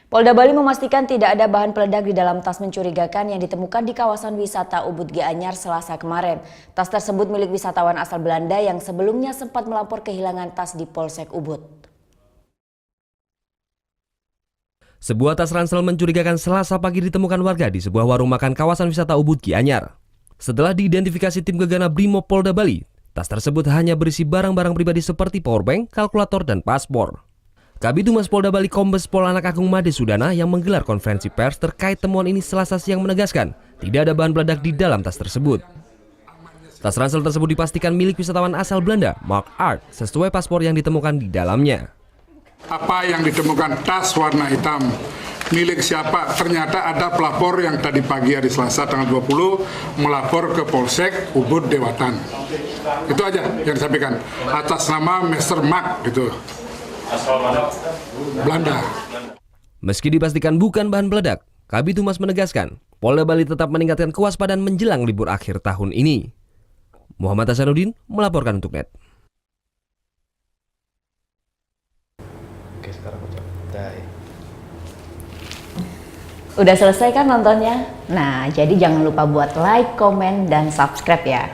Polda Bali memastikan tidak ada bahan peledak di dalam tas mencurigakan yang ditemukan di kawasan wisata Ubud Gianyar Selasa kemarin. Tas tersebut milik wisatawan asal Belanda yang sebelumnya sempat melapor kehilangan tas di Polsek Ubud. Sebuah tas ransel mencurigakan Selasa pagi ditemukan warga di sebuah warung makan kawasan wisata Ubud Gianyar. Setelah diidentifikasi tim Gegana Brimob Polda Bali, tas tersebut hanya berisi barang-barang pribadi seperti powerbank, kalkulator, dan paspor. Kabid Humas Polda Bali Kombes Pol Anak Agung Made Sudana yang menggelar konferensi pers terkait temuan ini Selasa siang menegaskan tidak ada bahan peledak di dalam tas tersebut. Tas ransel tersebut dipastikan milik wisatawan asal Belanda, Mark Art, sesuai paspor yang ditemukan di dalamnya. Apa yang ditemukan tas warna hitam milik siapa? Ternyata ada pelapor yang tadi pagi hari Selasa tanggal 20 melapor ke Polsek Ubud Dewatan. Itu aja yang disampaikan atas nama Mr. Mark gitu. Belanda. Meski dipastikan bukan bahan peledak, Kabid Humas menegaskan Polda Bali tetap meningkatkan kewaspadaan menjelang libur akhir tahun ini. Muhammad Hasanuddin melaporkan untuk NET. Oke, sekarang Udah selesai kan nontonnya? Nah, jadi jangan lupa buat like, komen, dan subscribe ya.